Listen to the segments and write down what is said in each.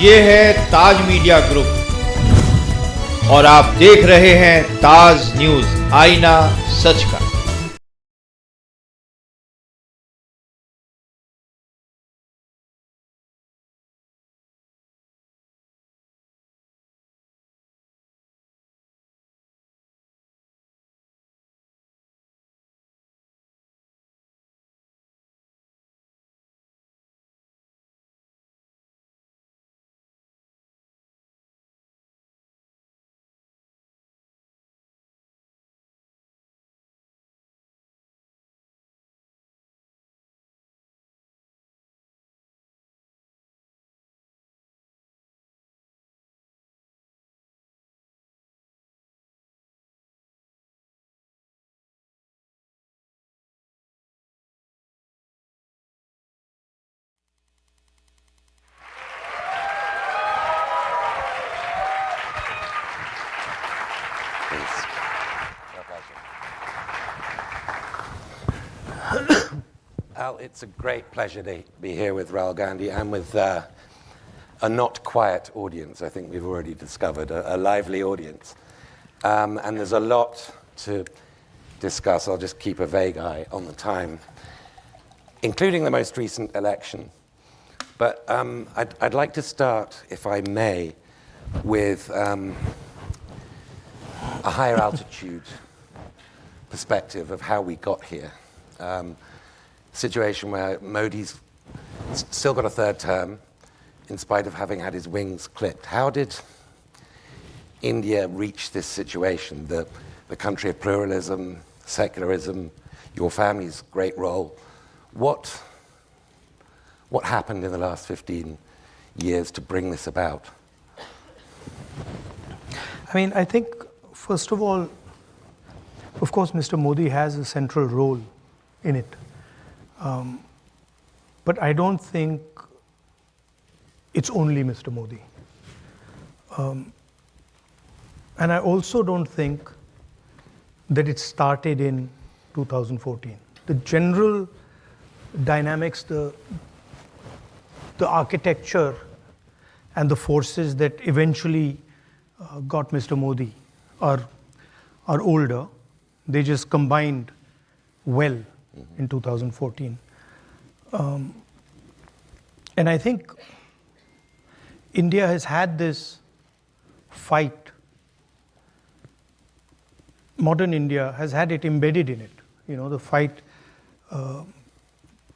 ये है ताज media group और आप देख रहे हैं ताज न्यूज, आईना सच का। Al, it's a great pleasure to be here with Rahul Gandhi and with a not quiet audience. I think we've already discovered a lively audience. And there's a lot to discuss. I'll just keep a vague eye on the time, including the most recent election. But I'd like to start, if I may, with a higher altitude perspective of how we got here. Situation where Modi's still got a third term in spite of having had his wings clipped. How did India reach this situation, the country of pluralism, secularism, your family's great role? What happened in the last 15 years to bring this about? I mean, I think, first of all, of course, Mr. Modi has a central role in it. But I don't think it's only Mr. Modi. And I also don't think that it started in 2014. The general dynamics, the architecture and the forces that eventually got Mr. Modi are older. They just combined well in 2014. And I think India has had this fight. Modern India has had it embedded in it, the fight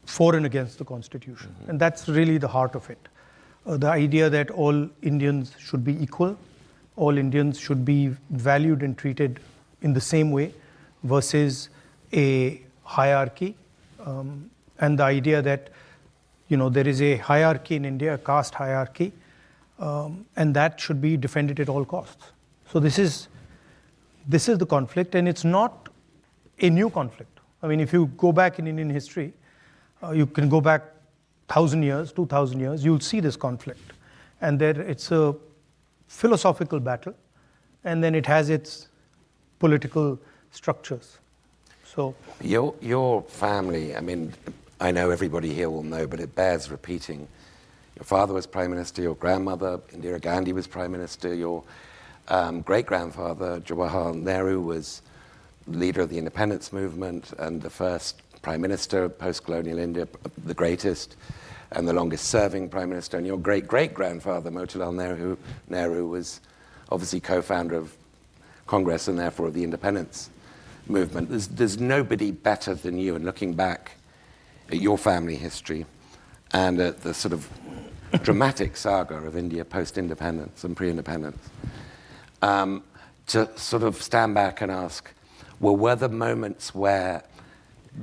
for and against the constitution. And that's really the heart of it. The idea that all Indians should be equal, all Indians should be valued and treated in the same way versus a hierarchy, and the idea that there is a hierarchy in India, a caste hierarchy, and that should be defended at all costs. So this is the conflict, and it's not a new conflict. I mean, if you go back in Indian history, you can go back 1,000 years, 2,000 years, you'll see this conflict, and it's a philosophical battle, and then it has its political structures. So your family, I mean, I know everybody here will know, but it bears repeating. Your father was Prime Minister, your grandmother, Indira Gandhi, was Prime Minister, your great-grandfather, Jawaharlal Nehru, was leader of the independence movement and the first Prime Minister of post-colonial India, the greatest and the longest-serving Prime Minister. And your great-great-grandfather, Motilal Nehru, was obviously co-founder of Congress and therefore of the independence movement. There's nobody better than you, and looking back at your family history and at the sort of dramatic saga of India post-independence and pre-independence, to sort of stand back and ask, well, were there moments where,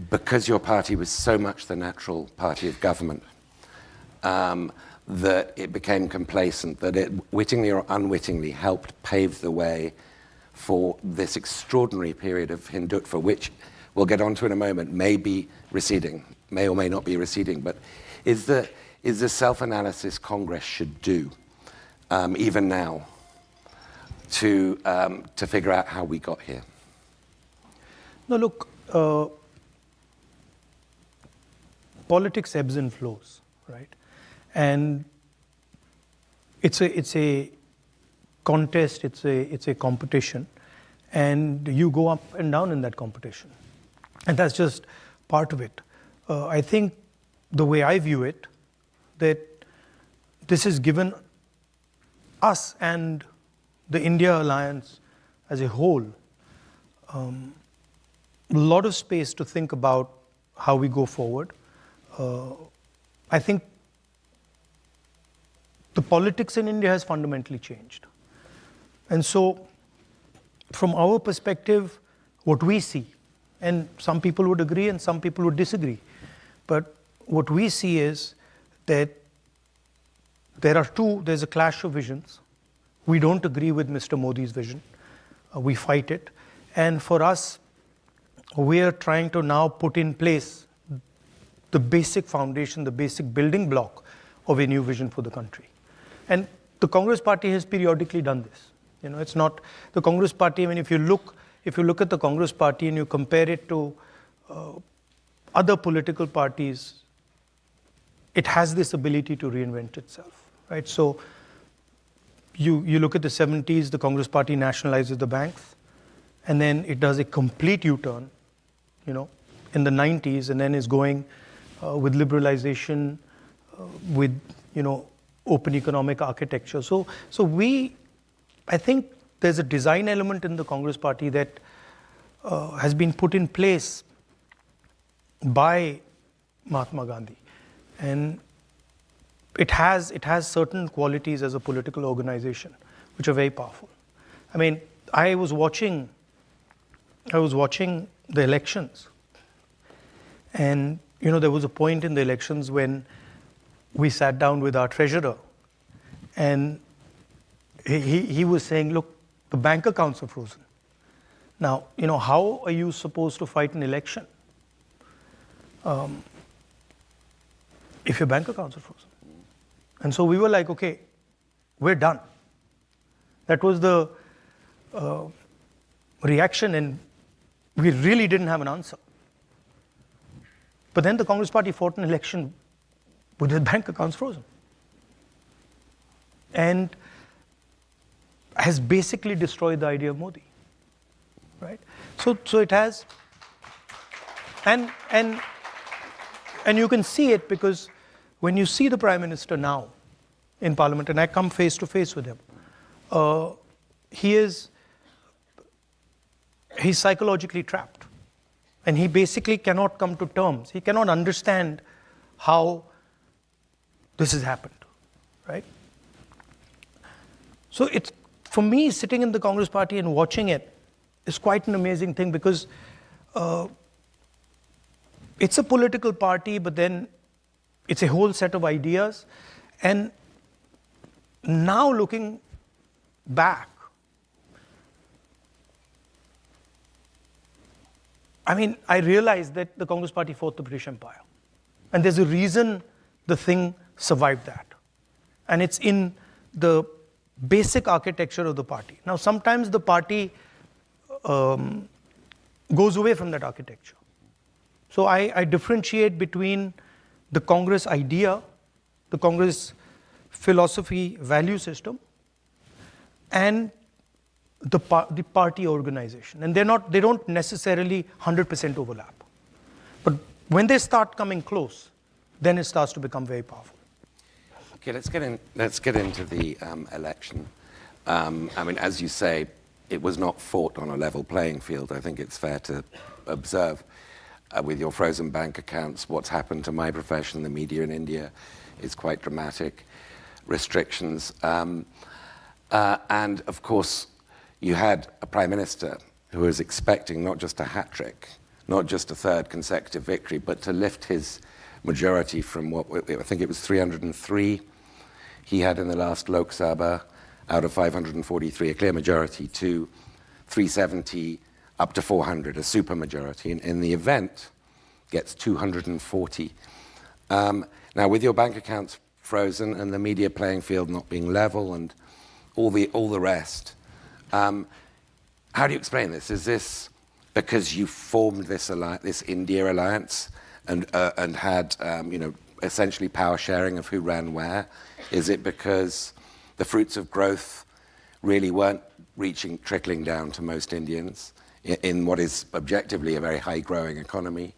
because your party was so much the natural party of government, that it became complacent, that it wittingly or unwittingly helped pave the way for this extraordinary period of Hindutva, which we'll get onto in a moment, may be receding, may or may not be receding, but is the self-analysis Congress should do, even now, to figure out how we got here? No, look, politics ebbs and flows, right? And it's a contest, it's a competition, and you go up and down in that competition, and that's just part of it. I think the way I view it, that this has given us and the India alliance as a whole a lot of space to think about how we go forward. I think the politics in India has fundamentally changed. And so, from our perspective, what we see, and some people would agree and some people would disagree, but what we see is that there's a clash of visions. We don't agree with Mr. Modi's vision. We fight it. And for us, we are trying to now put in place the basic foundation, the basic building block of a new vision for the country. And the Congress Party has periodically done this. You know, it's not the Congress Party. I mean, if you look at the Congress Party and you compare it to other political parties, it has this ability to reinvent itself, right? So you look at the 70s, the Congress Party nationalizes the banks, and then it does a complete U-turn, you know, in the 90s, and then is going with liberalization, with, you know, open economic architecture. So I think there's a design element in the Congress Party that has been put in place by Mahatma Gandhi, and it has certain qualities as a political organization which are very powerful. I mean, I was watching the elections, and you know, there was a point in the elections when we sat down with our treasurer, and he was saying, look, the bank accounts are frozen. Now, you know, how are you supposed to fight an election if your bank accounts are frozen? And so we were like, okay, we're done. That was the reaction, and we really didn't have an answer. But then the Congress Party fought an election with their bank accounts frozen, and has basically destroyed the idea of Modi, right? So it has, and you can see it because when you see the Prime Minister now in Parliament, and I come face to face with him, he's psychologically trapped, and he basically cannot come to terms. He cannot understand how this has happened, right? So it's, for me, sitting in the Congress Party and watching it is quite an amazing thing, because it's a political party, but then it's a whole set of ideas. And now looking back, I mean, I realized that the Congress Party fought the British Empire. And there's a reason the thing survived that. And it's in the basic architecture of the party. Now, sometimes the party goes away from that architecture. So I differentiate between the Congress idea, the Congress philosophy, value system, and the party organization. And they don't necessarily 100% overlap. But when they start coming close, then it starts to become very powerful. Okay, let's get into the election. I mean, as you say, it was not fought on a level playing field. I think it's fair to observe with your frozen bank accounts, what's happened to my profession, the media in India, is quite dramatic. Restrictions. And of course, you had a prime minister who was expecting not just a hat trick, not just a third consecutive victory, but to lift his majority from what, I think it was 303 he had in the last Lok Sabha out of 543, a clear majority, to 370 up to 400, a super majority. And in the event, gets 240. Now, with your bank accounts frozen and the media playing field not being level and all the rest, how do you explain this? Is this because you formed this India alliance and had essentially power sharing of who ran where? Is it because the fruits of growth really weren't trickling down to most Indians in what is objectively a very high-growing economy?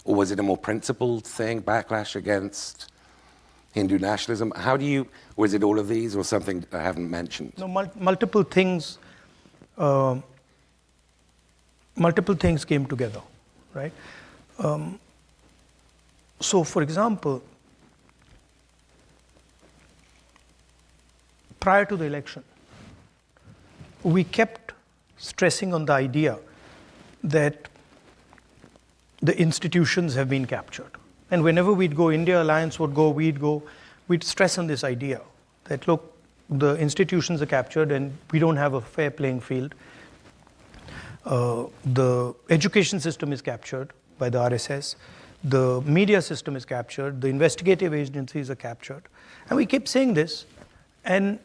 Or was it a more principled thing, backlash against Hindu nationalism? Was it all of these or something I haven't mentioned? No, multiple things came together, right? So, for example, prior to the election, we kept stressing on the idea that the institutions have been captured. And whenever we'd go, India Alliance would go, we'd stress on this idea that, look, the institutions are captured and we don't have a fair playing field. The education system is captured by the RSS. The media system is captured. The investigative agencies are captured. And we keep saying this, and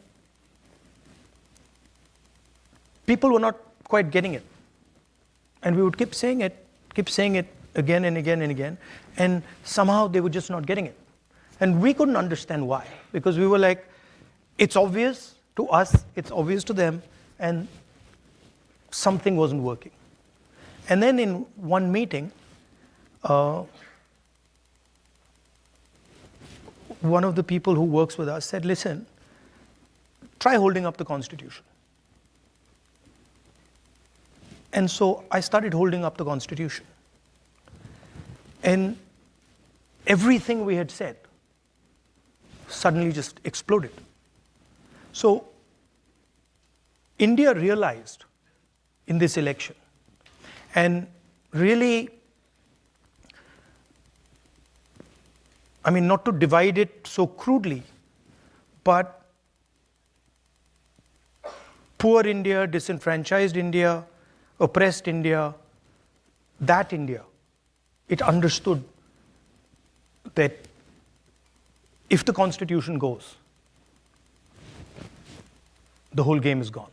people were not quite getting it. And we would keep saying it again and again and again, and somehow they were just not getting it. And we couldn't understand why, because we were like, it's obvious to us, it's obvious to them, and something wasn't working. And then in one meeting, one of the people who works with us said, listen, try holding up the Constitution. And so I started holding up the Constitution. And everything we had said suddenly just exploded. So India realized in this election, and really, I mean, not to divide it so crudely, but poor India, disenfranchised India, oppressed India, that India, it understood that if the Constitution goes, the whole game is gone.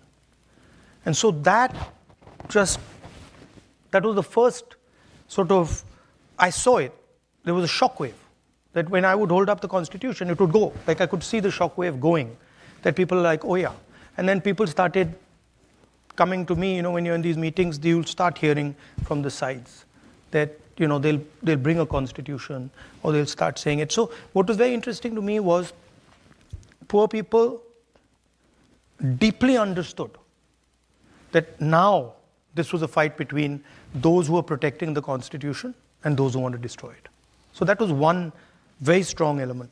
And so that was the first sort of, I saw it, there was a shockwave, that when I would hold up the Constitution, it would go. Like I could see the shockwave going, that people are like, oh yeah. And then people started coming to me, when you're in these meetings, you'll start hearing from the sides that, they'll bring a constitution or they'll start saying it. So what was very interesting to me was poor people deeply understood that now this was a fight between those who are protecting the constitution and those who want to destroy it. So that was one very strong element.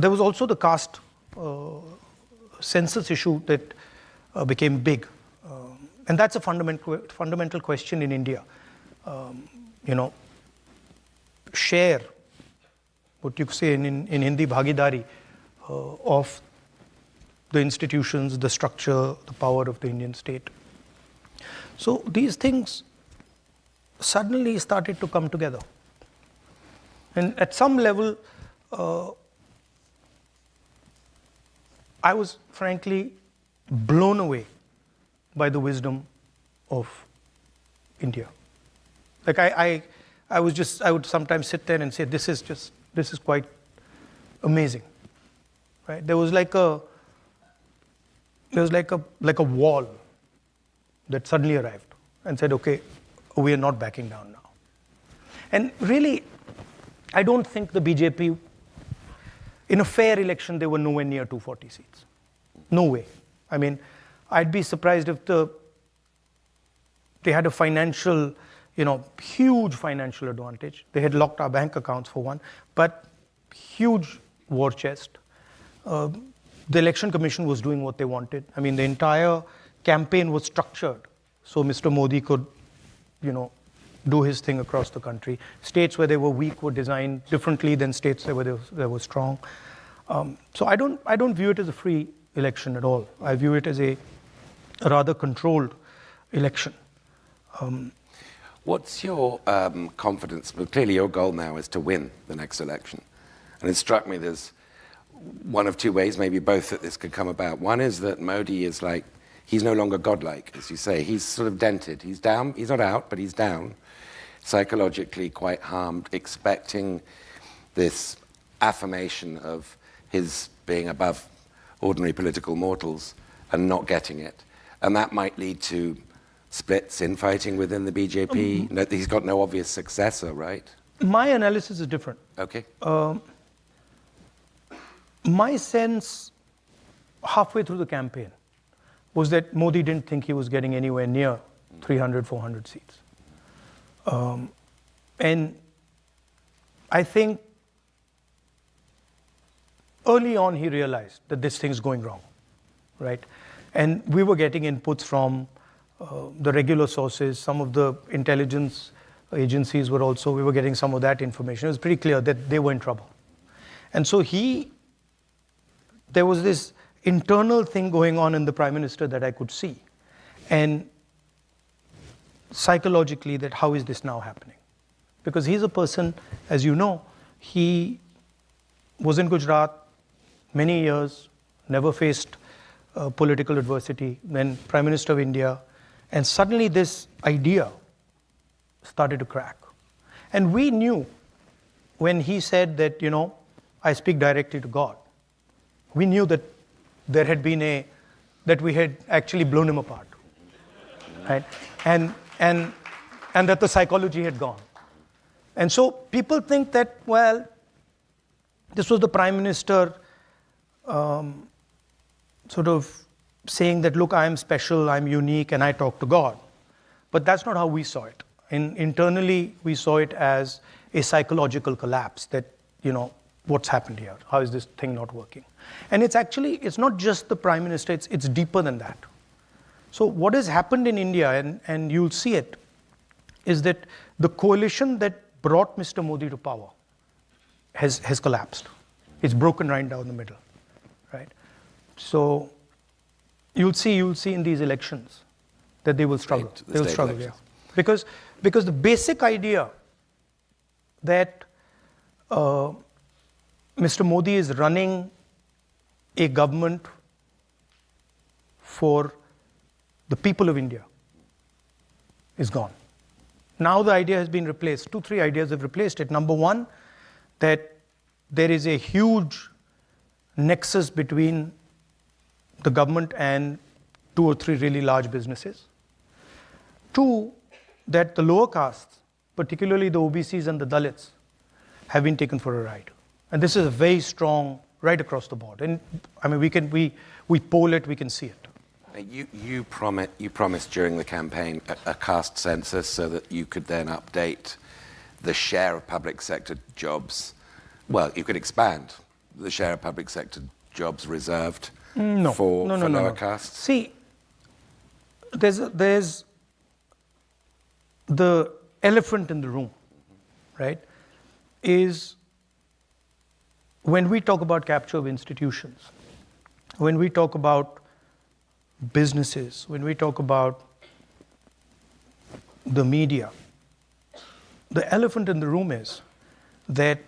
There was also the caste census issue that became big. And that's a fundamental question in India. Share, what you say in Hindi, bhagidari, of the institutions, the structure, the power of the Indian state. So these things suddenly started to come together. And at some level, I was frankly blown away by the wisdom of India. Like I would sometimes sit there and say, this is quite amazing, right? There was like a wall that suddenly arrived and said, okay, we are not backing down now. And really, I don't think the BJP, in a fair election, they were nowhere near 240 seats. No way. I mean, I'd be surprised if they had a financial, huge financial advantage. They had locked our bank accounts for one, but huge war chest. The election commission was doing what they wanted. I mean, the entire campaign was structured so Mr. Modi could, do his thing across the country. States where they were weak were designed differently than states where they were strong. So I don't view it as a free election at all. I view it as a rather controlled election. What's your confidence? Well, clearly your goal now is to win the next election. And it struck me there's one of two ways, maybe both, that this could come about. One is that Modi is like, he's no longer godlike, as you say. He's sort of dented. He's down. He's not out, but he's down. Psychologically quite harmed, expecting this affirmation of his being above ordinary political mortals and not getting it. And that might lead to splits, infighting within the BJP. No, he's got no obvious successor, right? My analysis is different. Okay. My sense halfway through the campaign was that Modi didn't think he was getting anywhere near 300, 400 seats. And I think early on he realized that this thing's going wrong, right? And we were getting inputs from the regular sources, some of the intelligence agencies we were getting some of that information. It was pretty clear that they were in trouble. And so there was this internal thing going on in the Prime Minister that I could see. And psychologically, that how is this now happening? Because he's a person, as you know, he was in Gujarat many years, never faced political adversity, then Prime Minister of India, and suddenly this idea started to crack. And we knew when he said that, I speak directly to God, we knew that there had been that we had actually blown him apart, right? And that the psychology had gone. And so people think that, well, this was the Prime Minister sort of saying that, look, I'm special, I'm unique, and I talk to God. But that's not how we saw it. Internally, we saw it as a psychological collapse that, what's happened here? How is this thing not working? And it's not just the Prime Minister, it's deeper than that. So what has happened in India, and you'll see it, is that the coalition that brought Mr. Modi to power has collapsed. It's broken right down the middle, right? So you'll see in these elections that they will struggle. They will struggle, yeah. Because the basic idea that Mr. Modi is running a government for the people of India is gone. Now the idea has been replaced. 2-3 ideas have replaced it. Number one, that there is a huge nexus between the government and 2 or 3 really large businesses. 2, that the lower castes, particularly the OBCs and the Dalits, have been taken for a ride. And this is a very strong, right across the board. And I mean, we poll it, we can see it. You promised during the campaign a caste census so that you could then update the share of public sector jobs. Well, you could expand the share of public sector jobs reserved for lower castes. See, there's the elephant in the room, right? Is when we talk about capture of institutions, when we talk about businesses, when we talk about the media, the elephant in the room is that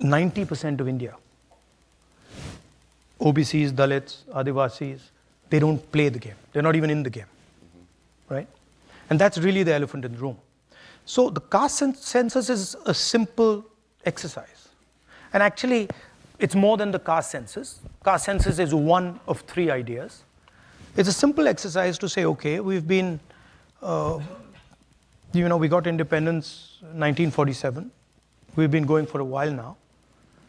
90% of India, OBCs, Dalits, Adivasis, they don't play the game. They're not even in the game, right? And that's really the elephant in the room. So the caste census is a simple exercise. And actually, it's more than the caste census. Caste census is one of 3 ideas. It's a simple exercise to say, okay, we've been, we got independence 1947. We've been going for a while now.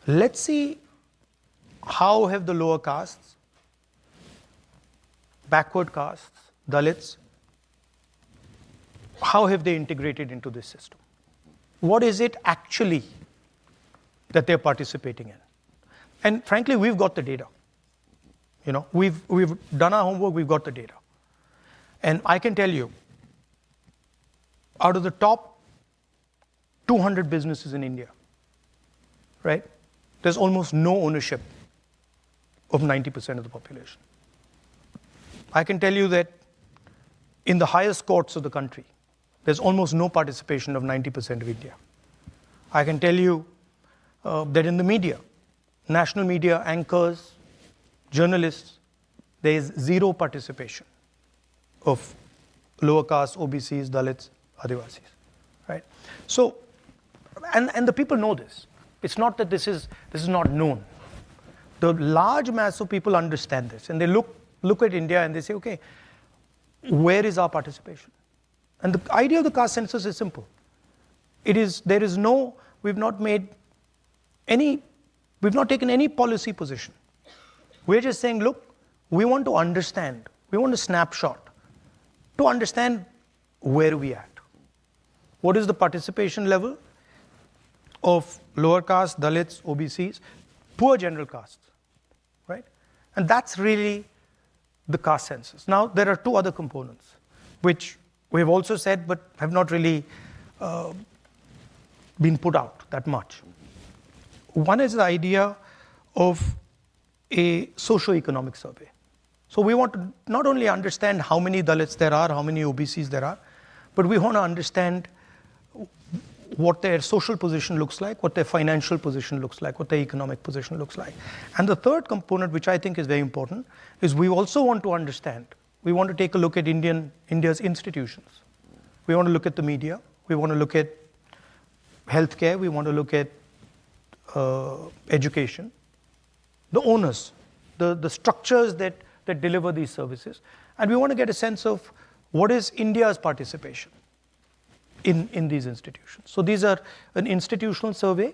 Let's see how have the lower castes, backward castes, Dalits, how have they integrated into this system? What is it actually that they're participating in? And frankly, we've got the data. We've done our homework, we've got the data. And I can tell you, out of the top 200 businesses in India, right, there's almost no ownership of 90% of the population. I can tell you that in the highest courts of the country, there's almost no participation of 90% of India. I can tell you that in the media, national media, anchors, journalists, there is zero participation of lower caste, OBCs, Dalits, Adivasis, right? So, and the people know this. It's not that this is not known. the large mass of people understand this, and they look at India and they say, okay, where is our participation? And the idea of the caste census is simple. We've not taken any policy position. We're just saying, look, we want to understand, we want a snapshot to understand where we at. What is the participation level of lower caste, Dalits, OBCs, poor general castes, right? And that's really the caste census. Now, there are two other components, which we have also said, but have not really been put out that much. One is the idea of a socio-economic survey. So we want to not only understand how many Dalits there are, how many OBCs there are, but we want to understand what their social position looks like, what their financial position looks like, what their economic position looks like. And the third component, which I think is very important, is we also want to understand, we want to take a look at India's institutions. We want to look at the media, we want to look at healthcare, we want to look at education, the owners, the structures that deliver these services. And we want to get a sense of what is India's participation in these institutions. So these are an institutional survey,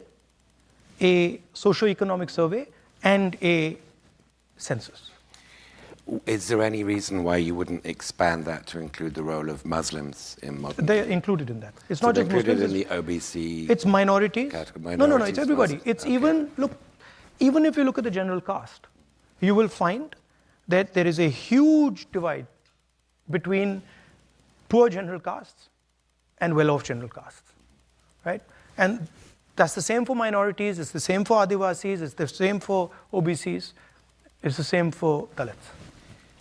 a socio-economic survey, and a census. Is there any reason why you wouldn't expand that to include the role of Muslims in modern? They're included in that. It's So not they're just included Muslims. in the OBC. It's minorities. Category, No, minorities, it's everybody. Muslims. It's Okay. even if you look at the general caste, you will find that there is a huge divide between poor general castes and well-off general castes, right? And that's the same for minorities, it's the same for Adivasis, it's the same for OBCs, it's the same for Dalits.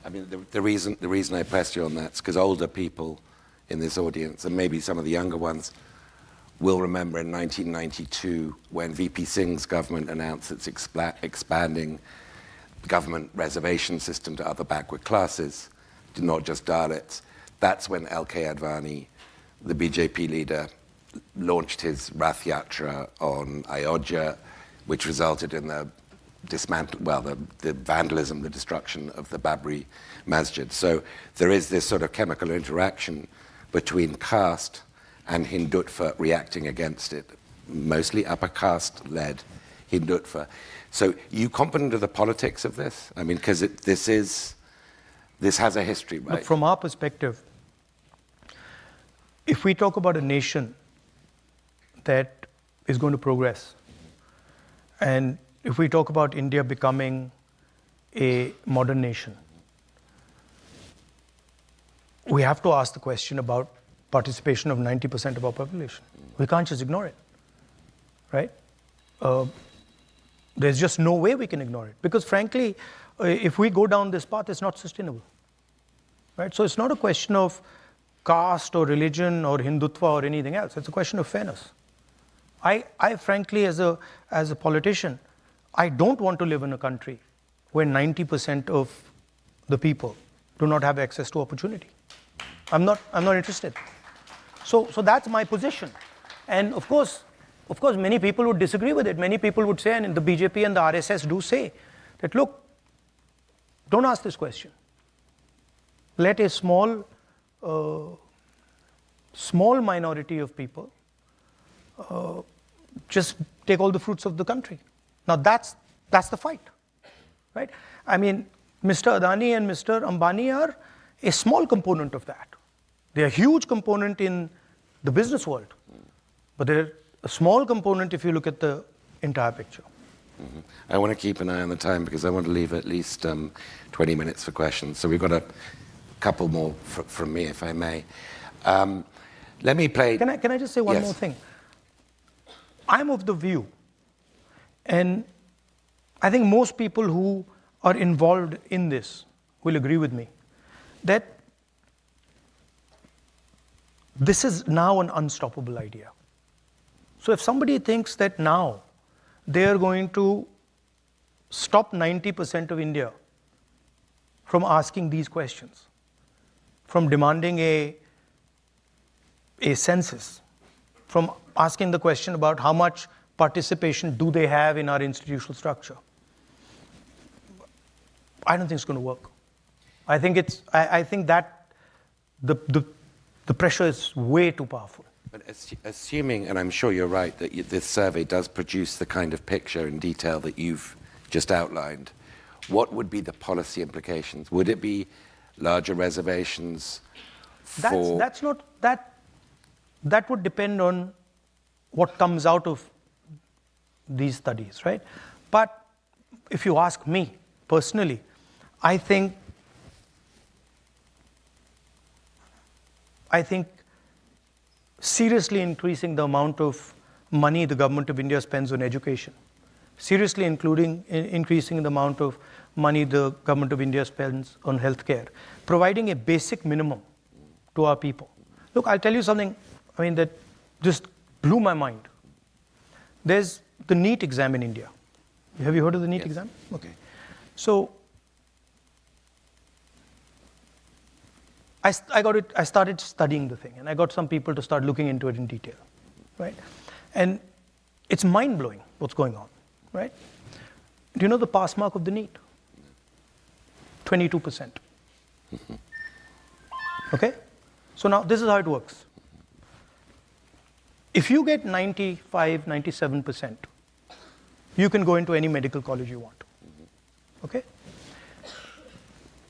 I mean, the reason I pressed you on that is because older people in this audience, and maybe some of the younger ones, will remember in 1992 when VP Singh's government announced its expanding government reservation system to other backward classes, not just Dalits. That's when L.K. Advani, the BJP leader, launched his Rath Yatra on Ayodhya, which resulted in the vandalism, the destruction of the Babri Masjid. So there is this sort of chemical interaction between caste and Hindutva reacting against it, mostly upper caste-led Hindutva. So you confident of the politics of this? I mean, because this has a history, right? Look, from our perspective, if we talk about a nation that is going to progress, and if we talk about India becoming a modern nation, we have to ask the question about participation of 90% of our population. We can't just ignore it, right? There's just no way we can ignore it. Because frankly, if we go down this path, it's not sustainable, right? So it's not a question of caste or religion or Hindutva or anything else. It's a question of fairness. I frankly, as a politician, I don't want to live in a country where 90% of the people do not have access to opportunity. I'm not interested. So that's my position. And of course, many people would disagree with it. Many people would say, and the BJP and the RSS do say, that look, don't ask this question. Let a small minority of people just take all the fruits of the country. Now that's the fight, right? I mean, Mr. Adani and Mr. Ambani are a small component of that. They are a huge component in the business world, but they're a small component if you look at the entire picture. Mm-hmm. I want to keep an eye on the time because I want to leave at least 20 minutes for questions. So we've got a couple more from me, if I may. Let me play. Can I just say one Yes. more thing? I'm of the view, and I think most people who are involved in this will agree with me, that this is now an unstoppable idea. So if somebody thinks that now they are going to stop 90% of India from asking these questions, from demanding a census, from asking the question about how much participation do they have in our institutional structure, I don't think it's going to work. I think that the pressure is way too powerful. But assuming, and I'm sure you're right, that this survey does produce the kind of picture in detail that you've just outlined, what would be the policy implications? Would it be larger reservations for... That would depend on what comes out of these studies, right? But if you ask me personally, I think seriously increasing the amount of money the government of India spends on education, seriously increasing the amount of money the government of India spends on healthcare, providing a basic minimum to our people. Look, I'll tell you something, that just blew my mind. There's the NEET exam in India. Have you heard of the NEET exam? Okay. So I started studying the thing, and I got some people to start looking into it in detail, right? And it's mind-blowing what's going on, right? Do you know the pass mark of the NEET? 22%. Okay? So now this is how it works. If you get 95, 97%, you can go into any medical college you want. Okay?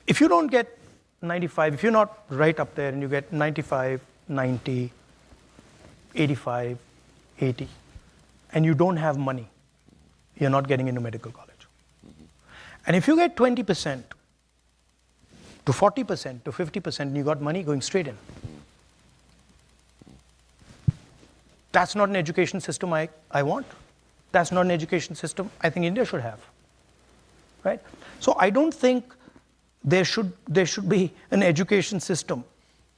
If you don't get 95, if you're not right up there and you get 95, 90, 85, 80, and you don't have money, you're not getting into medical college. And if you get 20% to 40% to 50% and you got money, going straight in. That's not an education system I want. That's not an education system I think India should have, right? So I don't think there should be an education system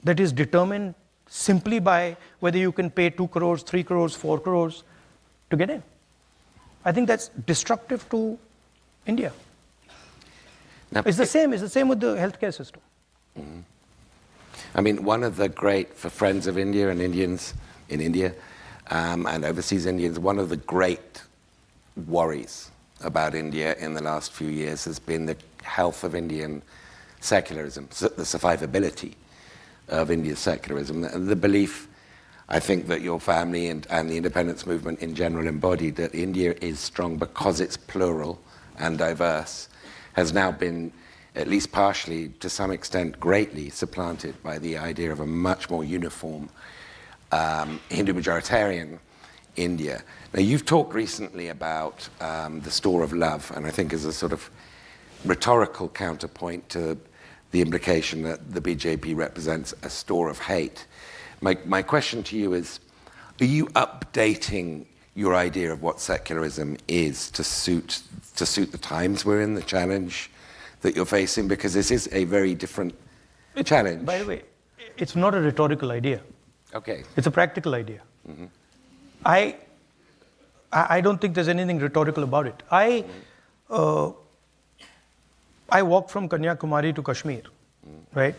that is determined simply by whether you can pay 2 crores, 3 crores, 4 crores to get in. I think that's destructive to India. Now, it's the same with the healthcare system. One of the great, for friends of India and Indians in India, and overseas Indians, one of the great worries about India in the last few years has been the health of Indian secularism, the survivability of India's secularism, and the belief, I think, that your family and the independence movement in general embodied, that India is strong because it's plural and diverse, has now been, at least partially, to some extent, greatly supplanted by the idea of a much more uniform Hindu majoritarian India. Now, you've talked recently about the store of love, and I think as a sort of rhetorical counterpoint to the implication that the BJP represents a store of hate. My question to you is, are you updating your idea of what secularism is to suit the times we're in, the challenge that you're facing? Because this is a very different challenge. By the way, it's not a rhetorical idea. Okay. It's a practical idea. Mm-hmm. I don't think there's anything rhetorical about it. I walked from Kanyakumari to Kashmir, right?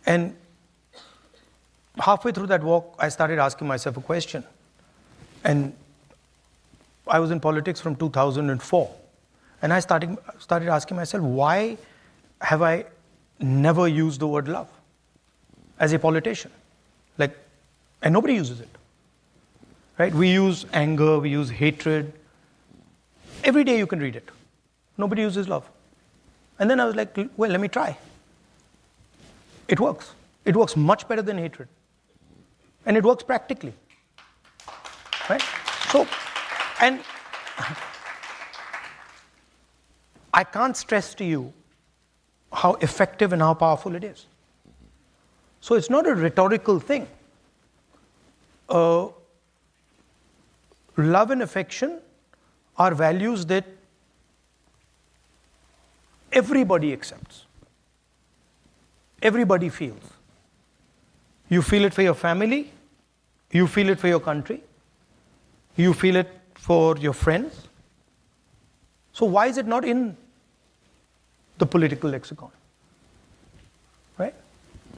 And halfway through that walk, I started asking myself a question. And I was in politics from 2004. And I started asking myself, why have I never used the word love as a politician? And nobody uses it, right? We use anger, we use hatred. Every day you can read it. Nobody uses love. And then I was like, well, let me try. It works. It works much better than hatred. And it works practically, right? So, and I can't stress to you how effective and how powerful it is. So it's not a rhetorical thing. Love and affection are values that everybody accepts. Everybody feels. You feel it for your family, you feel it for your country, you feel it for your friends. So why is it not in the political lexicon? Right?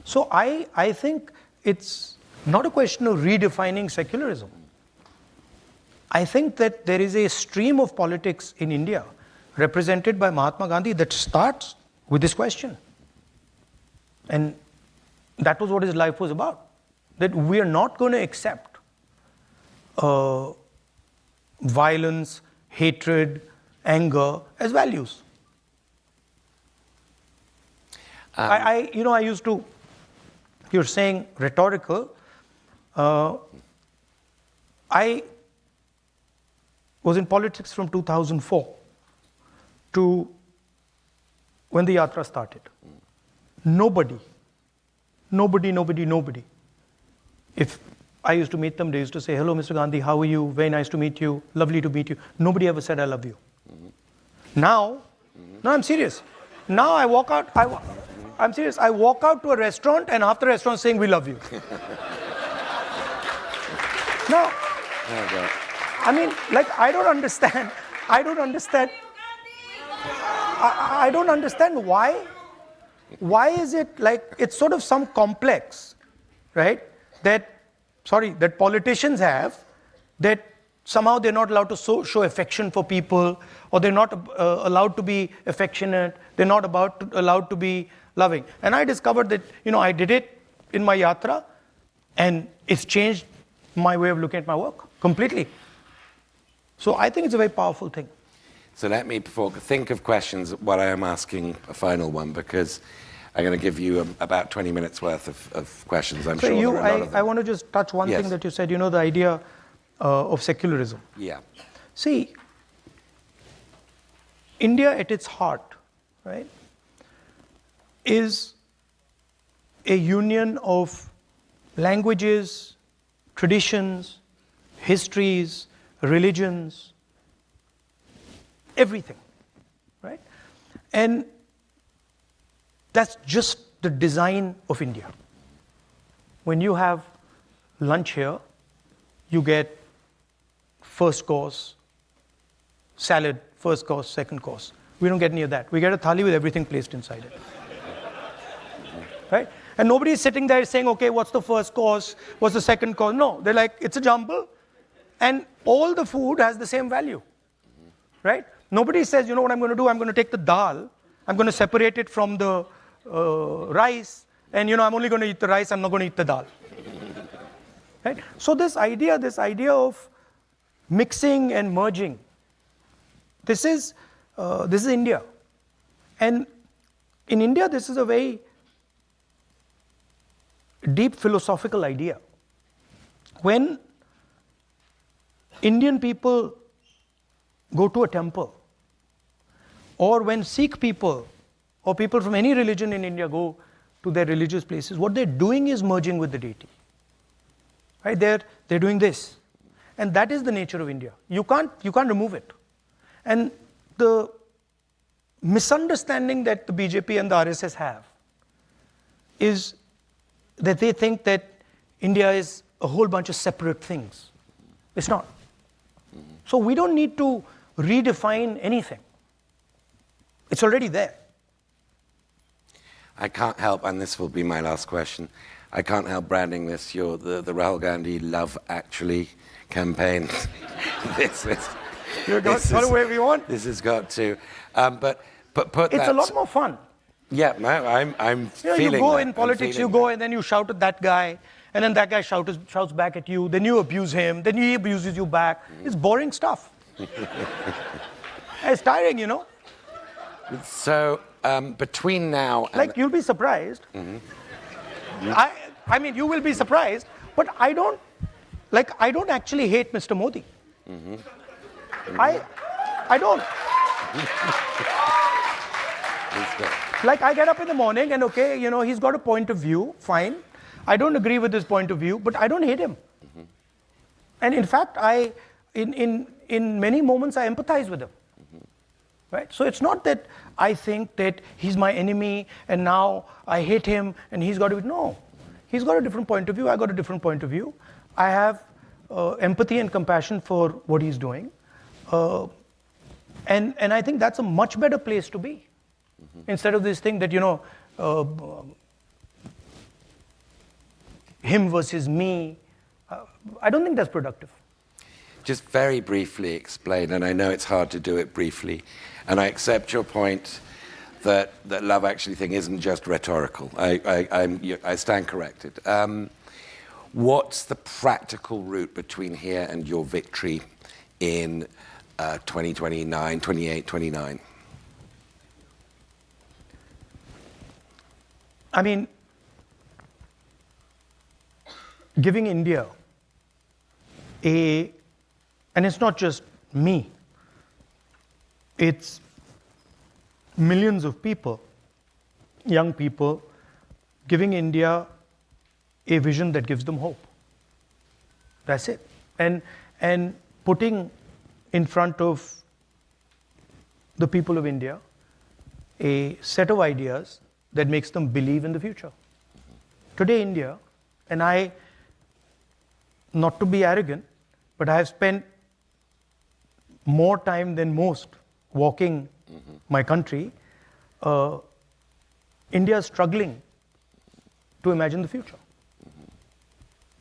So I think it's not a question of redefining secularism. I think that there is a stream of politics in India represented by Mahatma Gandhi that starts with this question. And that was what his life was about. That we are not going to accept violence, hatred, anger as values. I used to, you're saying rhetorical. I was in politics from 2004 to when the yatra started. Nobody. If I used to meet them, they used to say, "Hello, Mr. Gandhi, how are you? Very nice to meet you. Lovely to meet you." Nobody ever said, "I love you." Now, no, I'm serious. Now I walk out, I'm serious. I walk out to a restaurant and half the restaurant saying, "We love you." Now, I mean, like, I don't understand why is it like, it's sort of some complex, right? That politicians have, that somehow they're not allowed to show affection for people, or they're not allowed to be affectionate, they're not allowed to be loving. And I discovered that, I did it in my yatra, and it's changed my way of looking at my work completely. So I think it's a very powerful thing. So let me think of questions while I am asking a final one, because I'm going to give you about 20 minutes worth of questions. I'm sure there are a lot of them. I want to just touch one thing that you said, the idea of secularism. Yeah. See, India at its heart, right, is a union of languages, traditions, histories, religions, everything, right? And that's just the design of India. When you have lunch here, you get first course, salad, first course, second course. We don't get any of that. We get a thali with everything placed inside it. Right? And nobody is sitting there saying, okay, what's the first course? What's the second course? No, they're like, it's a jumble. And all the food has the same value. Right? Nobody says, you know what I'm going to do? I'm going to take the dal, I'm going to separate it from the rice, and I'm only going to eat the rice, I'm not going to eat the dal. Right? So this idea of mixing and merging, this is India. And in India, this is a very deep philosophical idea. When Indian people go to a temple, or when Sikh people or people from any religion in India go to their religious places, what they're doing is merging with the deity. Right? They're doing this. And that is the nature of India. You can't remove it. And the misunderstanding that the BJP and the RSS have is that they think that India is a whole bunch of separate things. It's not. So we don't need to redefine anything. It's already there. I can't help, and this will be my last question, I can't help branding this the Rahul Gandhi Love Actually campaign. You're going away if you want. This has got to. But put it's a lot more fun. Yeah, no, I'm feeling you go that. in politics, you go and then you shout at that guy, and then that guy shouts back at you, then you abuse him, then he abuses you back. It's boring stuff. It's tiring, So, between now and... Like, you'll be surprised. I mean, you will be surprised, but I don't actually hate Mr. Modi. I don't. Like, I get up in the morning and, okay, he's got a point of view, fine. I don't agree with his point of view, but I don't hate him. And in fact, in many moments, I empathize with him. Right? So it's not that I think that he's my enemy and now I hate him and he's got to... No. He's got a different point of view, I got a different point of view. I have empathy and compassion for what he's doing. And I think that's a much better place to be. Instead of this thing that, him versus me. I don't think that's productive. Just very briefly explain, and I know it's hard to do it briefly, and I accept your point that love actually thing isn't just rhetorical. I stand corrected. What's the practical route between here and your victory in 2029, 28, 29? I mean, giving India and it's not just me, it's millions of people, young people, giving India a vision that gives them hope. That's it. And putting in front of the people of India a set of ideas that makes them believe in the future. Today, India, and I, not to be arrogant, but I have spent more time than most walking my country. India is struggling to imagine the future.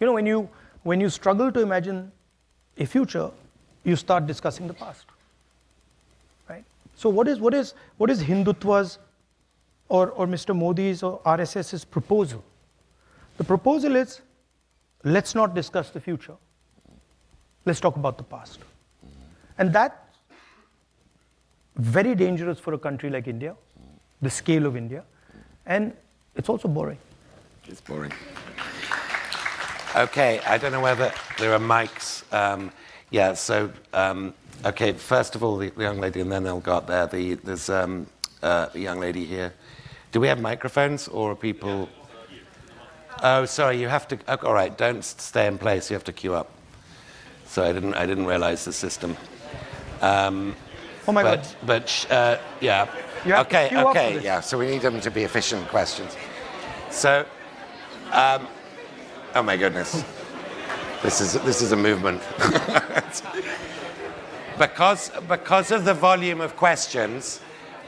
You know, when you struggle to imagine a future, you start discussing the past, right? So what is Hindutva's or Mr. Modi's or RSS's proposal? The proposal is, let's not discuss the future. Let's talk about the past. And that's very dangerous for a country like India, the scale of India, and it's also boring. It's boring. Okay, I don't know whether there are mics. Okay, first of all, the young lady, and then they'll go up there. There's the young lady here. Do we have microphones, or are people... Oh, sorry, you have to... Oh, all right, don't stay in place. You have to queue up. So I didn't realize the system. Oh my God. Yeah. Okay, yeah. So we need them to be efficient questions. So, oh my goodness, this is a movement. because of the volume of questions,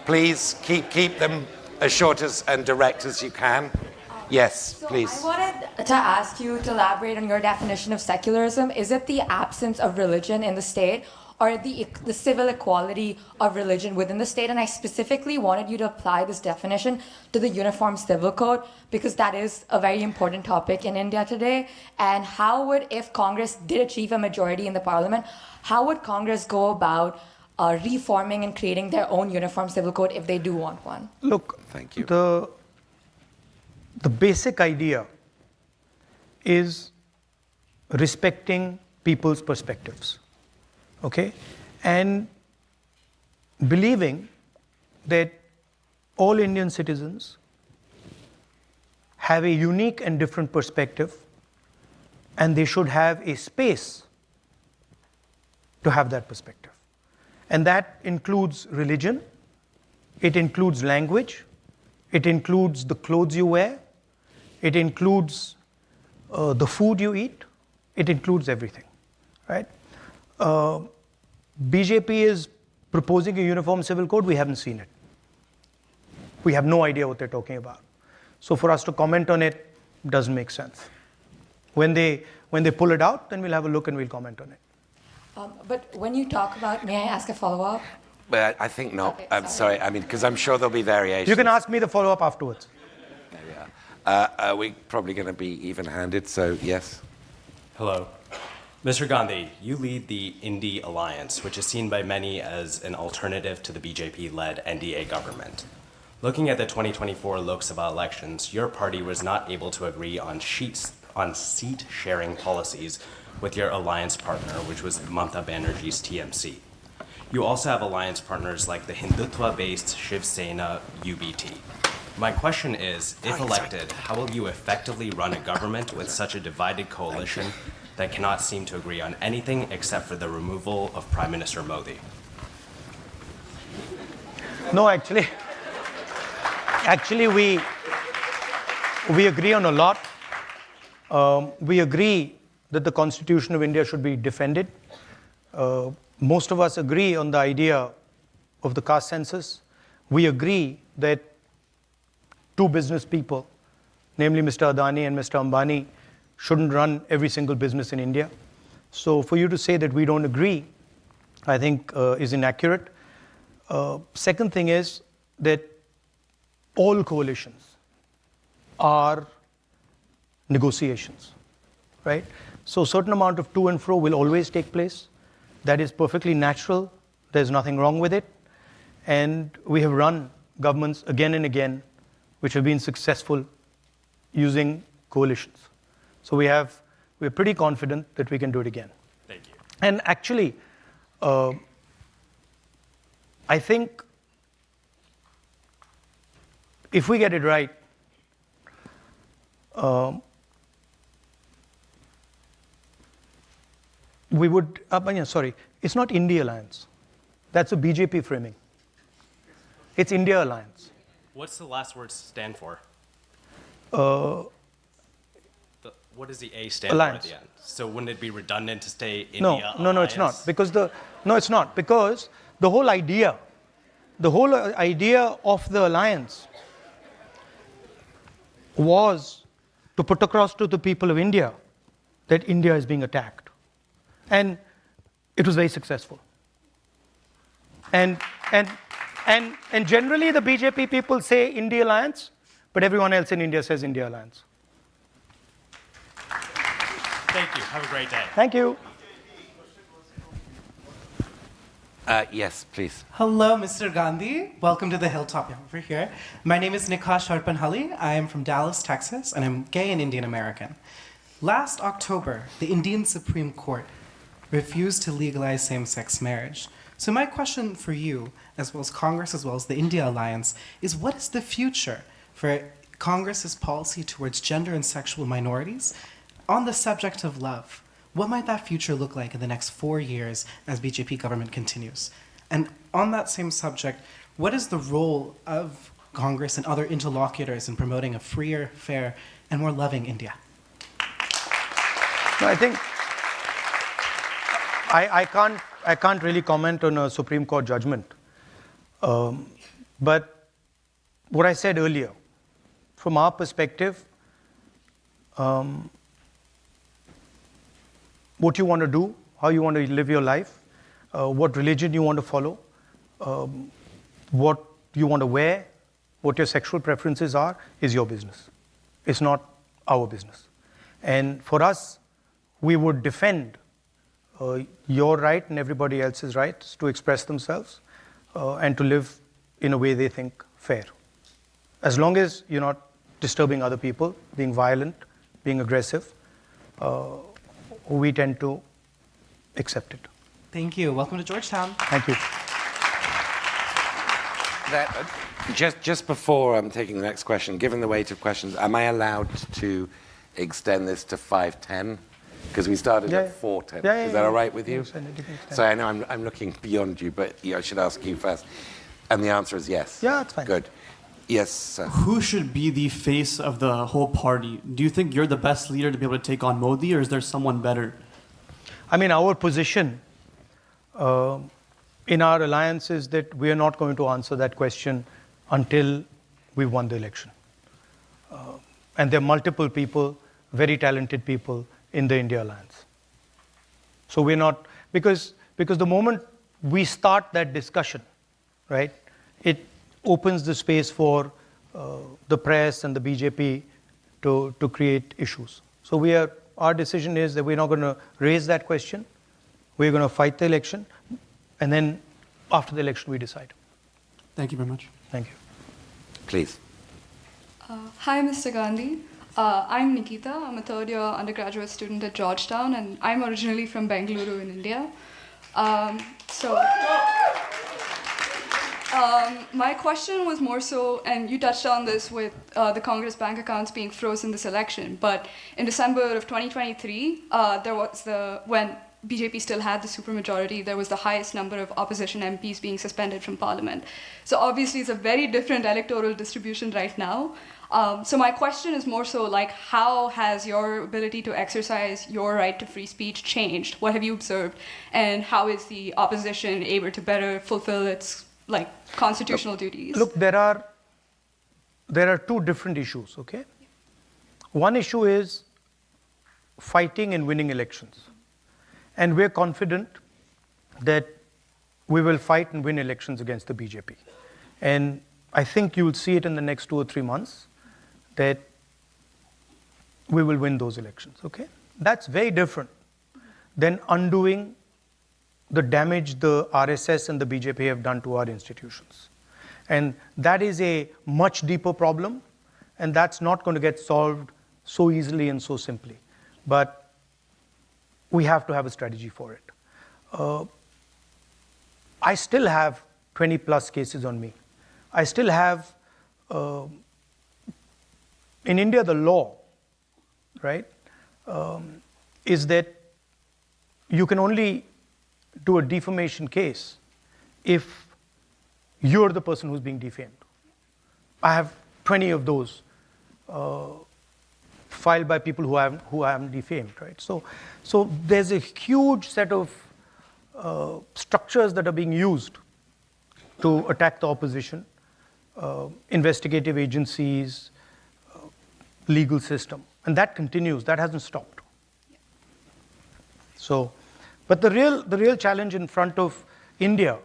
please keep them as short and direct as you can. Yes, please. I wanted to ask you to elaborate on your definition of secularism. Is it the absence of religion in the state, or the civil equality of religion within the state? And I specifically wanted you to apply this definition to the Uniform Civil Code, because that is a very important topic in India today. And how would, if Congress did achieve a majority in the parliament, how would Congress go about reforming and creating their own Uniform Civil Code if they do want one? Look, thank you. The basic idea is respecting people's perspectives, okay? And believing that all Indian citizens have a unique and different perspective, and they should have a space to have that perspective. And that includes religion, it includes language, it includes the clothes you wear, it includes the food you eat, it includes everything, right? BJP is proposing a uniform civil code. We haven't seen it. We have no idea what they're talking about. So for us to comment on it doesn't make sense. When they pull it out, then we'll have a look and we'll comment on it. But when you talk about, may I ask a follow-up? But I think not. Okay, I'm sorry. I mean, because I'm sure there'll be variations. You can ask me the follow-up afterwards. There we are. We're probably going to be even-handed, so yes. Hello. Mr. Gandhi, you lead the Indy Alliance, which is seen by many as an alternative to the BJP-led NDA government. Looking at the 2024 Lok Sabha elections, your party was not able to agree on seat-sharing policies with your alliance partner, which was Mamata Banerjee's TMC. You also have alliance partners like the Hindutva-based Shiv Sena UBT. My question is, if elected, how will you effectively run a government with such a divided coalition that cannot seem to agree on anything except for the removal of Prime Minister Modi? No, actually we agree on a lot. We agree that the Constitution of India should be defended. Most of us agree on the idea of the caste census. We agree that two business people, namely Mr. Adani and Mr. Ambani, shouldn't run every single business in India. So for you to say that we don't agree, I think is inaccurate. Second thing is that all coalitions are negotiations, right? So a certain amount of to and fro will always take place. That is perfectly natural. There's nothing wrong with it. And we have run governments again and again which have been successful using coalitions. So we're pretty confident that we can do it again. Thank you. And actually, I think if we get it right, we would, sorry, it's not India Alliance. That's a BJP framing. It's India Alliance. What's the last word stand for? What does the A stand Alliance. for at the end? So wouldn't it be redundant to say India No, Alliance? it's not. It's not. Because the whole idea of the alliance was to put across to the people of India that India is being attacked. And it was very successful. And generally the BJP people say India Alliance, but everyone else in India says India Alliance. Thank you. Have a great day. Thank you. Yes, please. Hello, Mr. Gandhi. Welcome to the Hilltop over here. My name is Nikash Harpanhalli. I am from Dallas, Texas, and I'm gay and Indian American. Last October, the Indian Supreme Court refused to legalize same-sex marriage. So my question for you, as well as Congress, as well as the India Alliance, is what is the future for Congress's policy towards gender and sexual minorities on the subject of love? What might that future look like in the next 4 years as BJP government continues? And on that same subject, what is the role of Congress and other interlocutors in promoting a freer, fair, and more loving India? No, I think I can't really comment on a Supreme Court judgment. But what I said earlier, from our perspective, what you want to do, how you want to live your life, what religion you want to follow, what you want to wear, what your sexual preferences are, is your business. It's not our business. And for us, we would defend your right and everybody else's rights to express themselves and to live in a way they think fair. As long as you're not disturbing other people, being violent, being aggressive, we tend to accept it. Thank you. Welcome to Georgetown. Thank you. Just before I'm taking the next question, given the weight of questions, am I allowed to extend this to 5:10? Because we started at 4:10. Is that all right with you? Yes, and it can extend. So I know I'm looking beyond you, but I should ask you first. And the answer is yes. Yeah, it's fine. Good. Yes, sir. Who should be the face of the whole party? Do you think you're the best leader to be able to take on Modi, or is there someone better? I mean, our position in our alliance is that we are not going to answer that question until we won the election. And there are multiple people, very talented people in the India Alliance. So we're not, because the moment we start that discussion, right, it opens the space for the press and the BJP to create issues. So our decision is that we're not going to raise that question. We're going to fight the election, and then after the election we decide. Thank you very much. Thank you. Please. Hi, Mr. Gandhi. I'm Nikita. I'm a third-year undergraduate student at Georgetown, and I'm originally from Bengaluru in India. My question was more so, and you touched on this with the Congress bank accounts being frozen this election, but in December of 2023, when BJP still had the supermajority, there was the highest number of opposition MPs being suspended from parliament. So obviously it's a very different electoral distribution right now. So my question is more so like, how has your ability to exercise your right to free speech changed? What have you observed? And how is the opposition able to better fulfill its constitutional duties? Look, there are two different issues, okay? One issue is fighting and winning elections. And we're confident that we will fight and win elections against the BJP. And I think you will see it in the next 2 or 3 months that we will win those elections, okay? That's very different than undoing the damage the RSS and the BJP have done to our institutions. And that is a much deeper problem, and that's not going to get solved so easily and so simply. But we have to have a strategy for it. I still have 20 plus cases on me. I still have, in India, the law, right, is that you can only do a defamation case if you're the person who's being defamed. I have 20 of those filed by people who I haven't defamed, right? So there's a huge set of structures that are being used to attack the opposition, investigative agencies, legal system, and that continues. That hasn't stopped. So, but the real challenge in front of India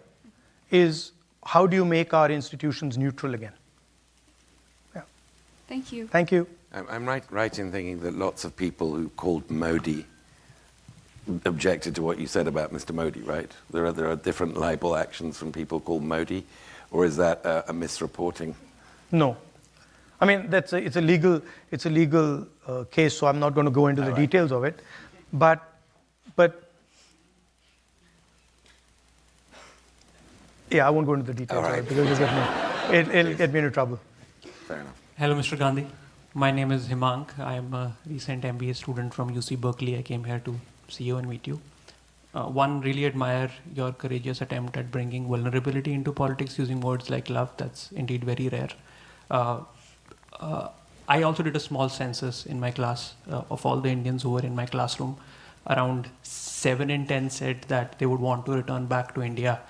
is how do you make our institutions neutral again? Yeah. Thank you. Thank you. I'm right in thinking that lots of people who called Modi objected to what you said about Mr. Modi, right? There are different libel actions from people called Modi, or is that a misreporting? No, I mean it's a legal case, so I'm not going to go into the details of it, but yeah, I won't go into the details of it because it'll get me into trouble. Fair enough. Hello, Mr. Gandhi. My name is Himank. I am a recent MBA student from UC Berkeley. I came here to see you and meet you. One, really admire your courageous attempt at bringing vulnerability into politics using words like love. That's indeed very rare. I also did a small census in my class of all the Indians who were in my classroom. Around 7 in 10 said that they would want to return back to India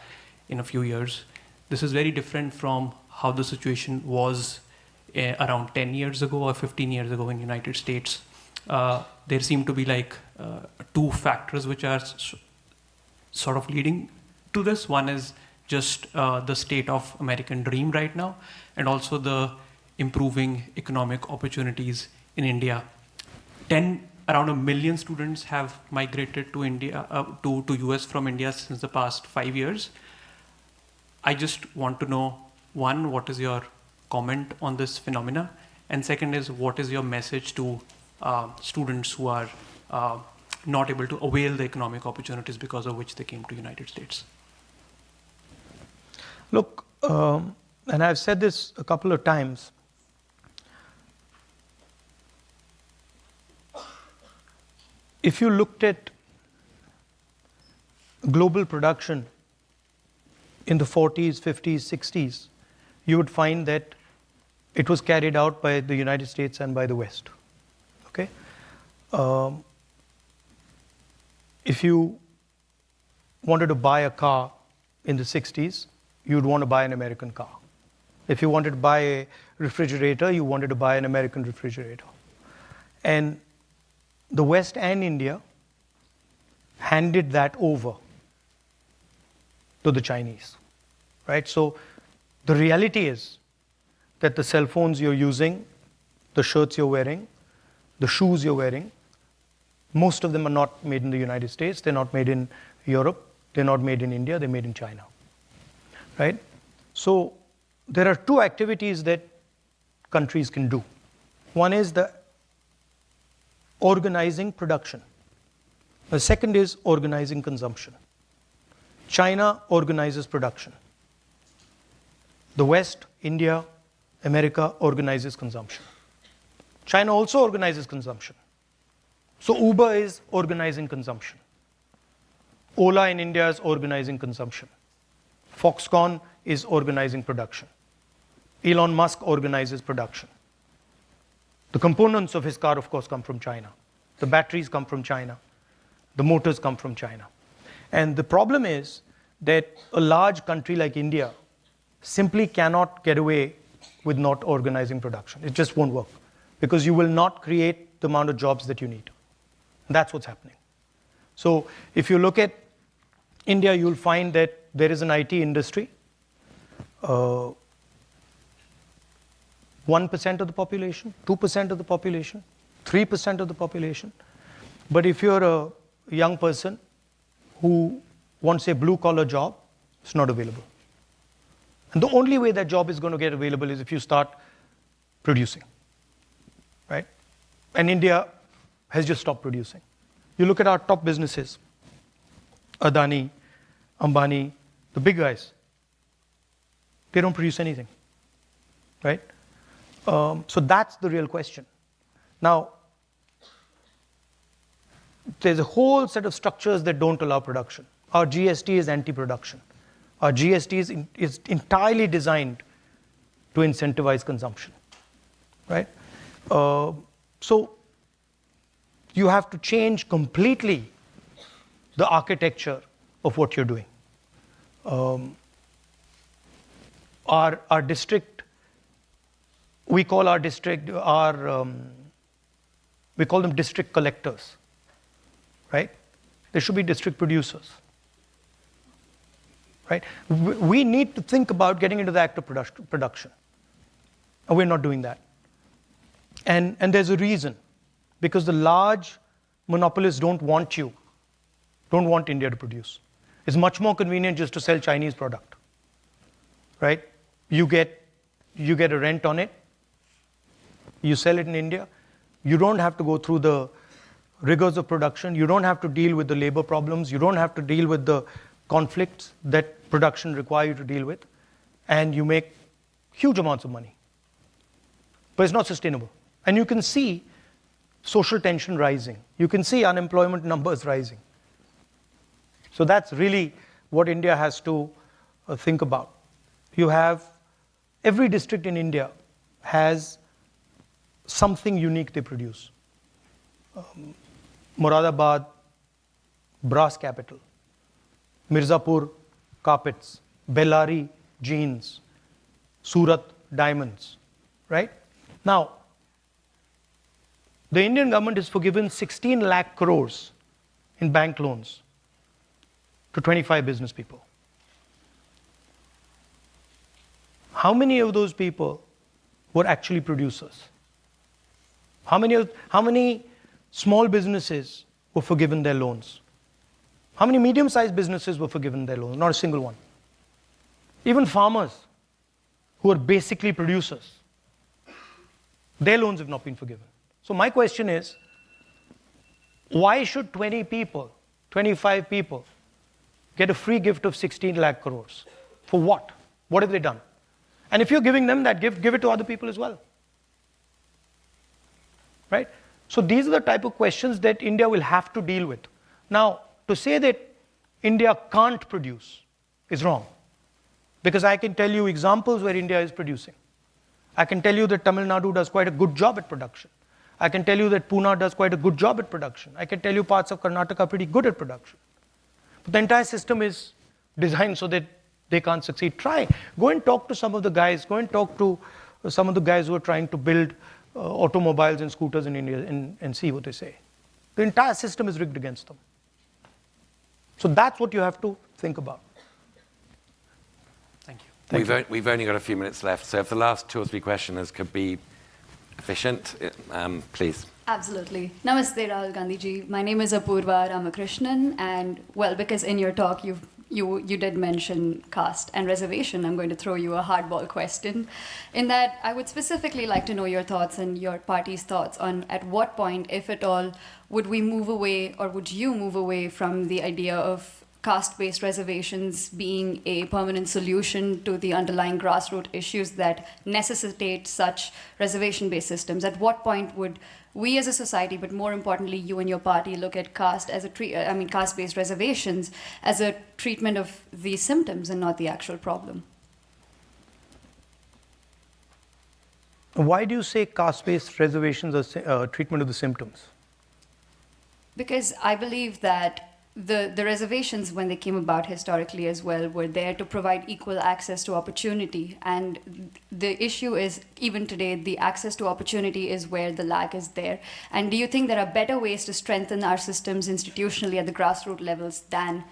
in a few years. This is very different from how the situation was around 10 years ago or 15 years ago in the United States. There seem to be like 2 factors which are sort of leading to this. One is just the state of American dream right now, and also the improving economic opportunities in India. Around 1 million students have migrated to India, to US from India since the past 5 years. I just want to know, one, what is your comment on this phenomena? And second is, what is your message to students who are not able to avail the economic opportunities because of which they came to United States? Look, and I've said this a couple of times, if you looked at global production in the 40s, 50s, 60s, you would find that it was carried out by the United States and by the West. Okay? If you wanted to buy a car in the 60s, you'd want to buy an American car. If you wanted to buy a refrigerator, you wanted to buy an American refrigerator. And the West and India handed that over to the Chinese, right? So the reality is that the cell phones you're using, the shirts you're wearing, the shoes you're wearing, most of them are not made in the United States, they're not made in Europe, they're not made in India, they're made in China, right? So there are 2 activities that countries can do. One is the organizing production. The second is organizing consumption. China organizes production. The West, India, America organizes consumption. China also organizes consumption. So Uber is organizing consumption. Ola in India is organizing consumption. Foxconn is organizing production. Elon Musk organizes production. The components of his car, of course, come from China. The batteries come from China. The motors come from China. And the problem is that a large country like India simply cannot get away with not organizing production. It just won't work because you will not create the amount of jobs that you need. That's what's happening. So if you look at India, you'll find that there is an IT industry. 1% of the population, 2% of the population, 3% of the population. But if you're a young person who wants a blue-collar job, it's not available. And the only way that job is going to get available is if you start producing, right? And India has just stopped producing. You look at our top businesses, Adani, Ambani, the big guys, they don't produce anything, right? So that's the real question. Now, there's a whole set of structures that don't allow production. Our GST is anti-production. Our GST is entirely designed to incentivize consumption, right? So you have to change completely the architecture of what you're doing. Our district, we call them district collectors, right? They should be district producers, right? We need to think about getting into the act of production, and we're not doing that. And there's a reason, because the large monopolists don't want India to produce. It's much more convenient just to sell Chinese product, right? You get a rent on it, you sell it in India, you don't have to go through the rigors of production, you don't have to deal with the labor problems, you don't have to deal with the conflicts that production require you to deal with, and you make huge amounts of money. But it's not sustainable. And you can see social tension rising. You can see unemployment numbers rising. So that's really what India has to think about. You have, every district in India has something unique they produce. Moradabad, brass capital. Mirzapur, carpets. Bellari, jeans. Surat, diamonds, right? Now, the Indian government has forgiven 16 lakh crores in bank loans to 25 business people. How many of those people were actually producers? How many small businesses were forgiven their loans? How many medium-sized businesses were forgiven their loans? Not a single one. Even farmers, who are basically producers, their loans have not been forgiven. So my question is, why should 20 people, 25 people, get a free gift of 16 lakh crores? For what? What have they done? And if you're giving them that gift, give it to other people as well. Right? So these are the type of questions that India will have to deal with. Now, to say that India can't produce is wrong. Because I can tell you examples where India is producing. I can tell you that Tamil Nadu does quite a good job at production. I can tell you that Pune does quite a good job at production. I can tell you parts of Karnataka are pretty good at production. But the entire system is designed so that they can't succeed. Try. Go and talk to some of the guys. Go and talk to some of the guys who are trying to build automobiles and scooters in India and see what they say. The entire system is rigged against them. So that's what you have to think about. Thank you. We've only got a few minutes left, so if the last 2 or 3 questioners could be efficient, please. Absolutely. Namaste, Rahul Gandhi ji. My name is Apurva Ramakrishnan, and well, because in your talk you did mention caste and reservation, I'm going to throw you a hardball question. In that, I would specifically like to know your thoughts and your party's thoughts on at what point, if at all, would we move away, or would you move away from the idea of caste-based reservations being a permanent solution to the underlying grassroots issues that necessitate such reservation-based systems? At what point would we as a society, but more importantly, you and your party, look at caste as caste-based reservations as a treatment of the symptoms and not the actual problem? Why do you say caste-based reservations are treatment of the symptoms? Because I believe that the reservations, when they came about historically as well, were there to provide equal access to opportunity. And the issue is, even today, the access to opportunity is where the lag is there. And do you think there are better ways to strengthen our systems institutionally at the grassroots levels than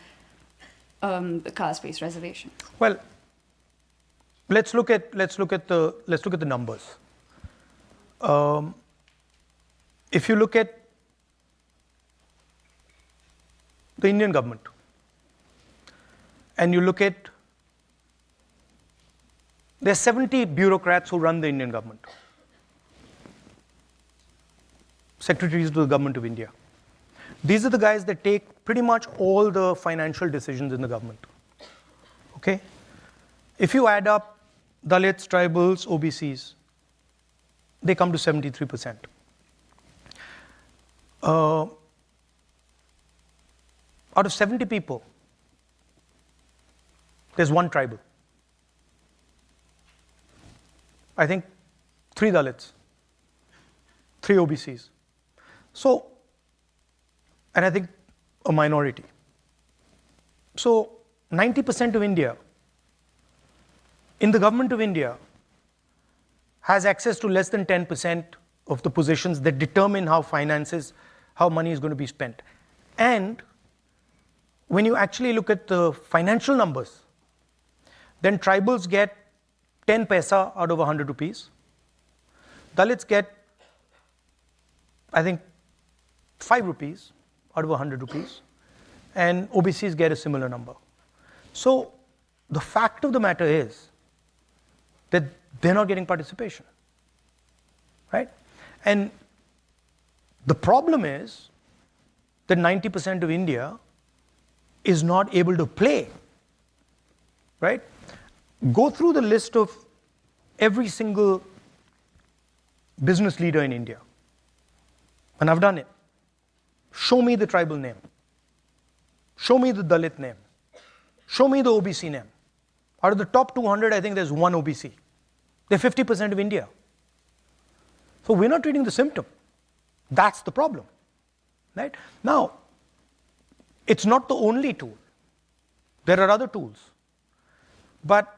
the caste-based reservation? Well, let's look at the numbers. If you look at the Indian government and you look at, there are 70 bureaucrats who run the Indian government, secretaries to the government of India. These are the guys that take pretty much all the financial decisions in the government. Okay? If you add up Dalits, tribals, OBCs, they come to 73%. Out of 70 people, there's one tribal. I think 3 Dalits, 3 OBCs. So, and I think a minority. So, 90% of India, in the government of India, has access to less than 10% of the positions that determine how money is going to be spent. And when you actually look at the financial numbers, then tribals get 10 paisa out of 100 rupees. Dalits get, I think, 5 rupees out of 100 rupees. And OBCs get a similar number. So the fact of the matter is that they're not getting participation, right? And the problem is that 90% of India is not able to play, right? Go through the list of every single business leader in India. And I've done it. Show me the tribal name. Show me the Dalit name. Show me the OBC name. Out of the top 200, I think there's one OBC. They're 50% of India. So we're not treating the symptom. That's the problem, right? Now, it's not the only tool. There are other tools. But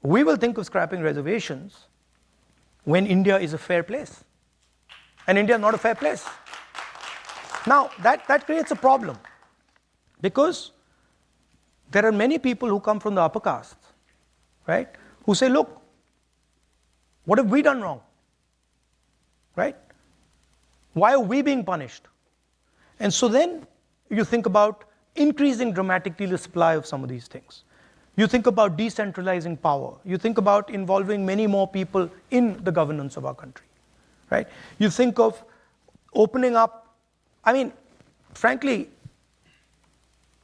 we will think of scrapping reservations when India is a fair place. And India is not a fair place. Now, that creates a problem because there are many people who come from the upper castes, right, who say, look, what have we done wrong, right? Why are we being punished? And so then you think about increasing dramatically the supply of some of these things. You think about decentralizing power. You think about involving many more people in the governance of our country, right? You think of opening up, I mean, frankly,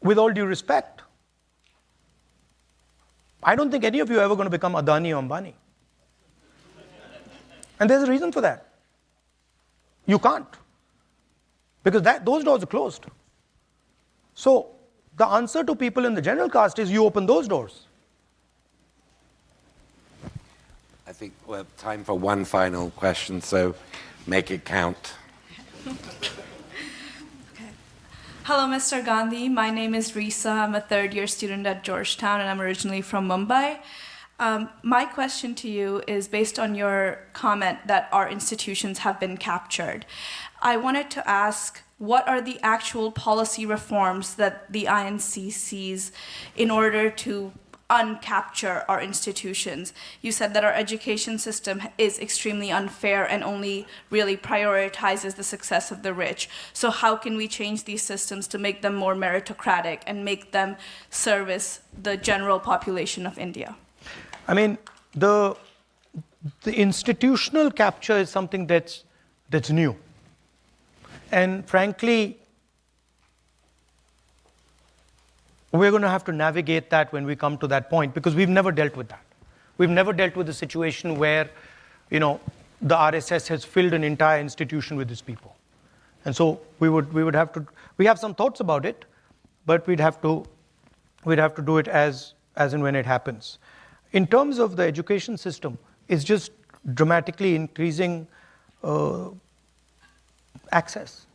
with all due respect, I don't think any of you are ever going to become Adani or Ambani. And there's a reason for that. You can't. Because those doors are closed. So the answer to people in the general caste is you open those doors. I think we have time for one final question, so make it count. Hello, Mr. Gandhi. My name is Risa. I'm a third-year student at Georgetown, and I'm originally from Mumbai. My question to you is based on your comment that our institutions have been captured. I wanted to ask, what are the actual policy reforms that the INC sees in order to uncapture our institutions? You said that our education system is extremely unfair and only really prioritizes the success of the rich. So how can we change these systems to make them more meritocratic and make them service the general population of India? I mean, the institutional capture is something that's new. And frankly, we're going to have to navigate that when we come to that point because we've never dealt with that. We've never dealt with a situation where, the RSS has filled an entire institution with its people. And so we have some thoughts about it, but we'd have to do it as and when it happens. In terms of the education system, it's just dramatically increasing access,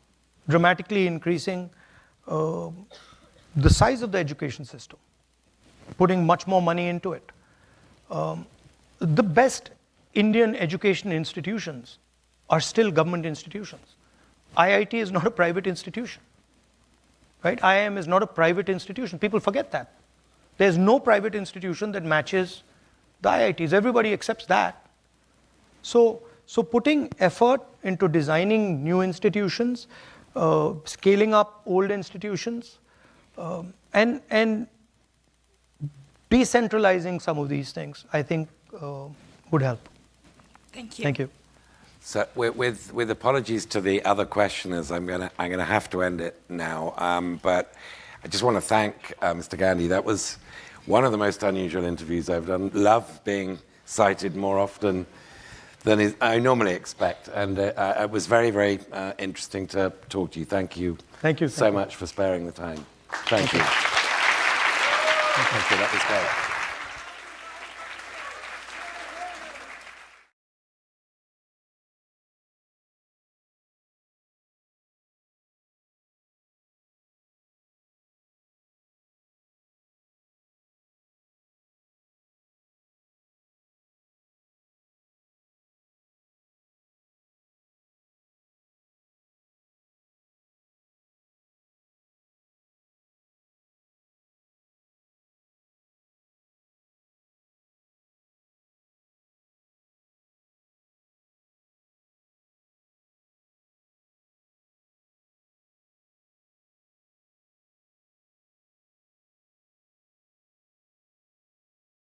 dramatically increasing the size of the education system, putting much more money into it. The best Indian education institutions are still government institutions. IIT is not a private institution, right? IIM is not a private institution. People forget that. There's no private institution that matches the IITs. Everybody accepts that. So So putting effort into designing new institutions, scaling up old institutions, and decentralizing some of these things, I think would help. Thank you. Thank you. So with apologies to the other questioners, I'm gonna have to end it now. But I just want to thank Mr. Gandhi. That was one of the most unusual interviews I've done. Love being cited more often than I normally expect, and it was very, very interesting to talk to you. Thank you. Thank you so much for sparing the time. Thank you. Thank you. That was great.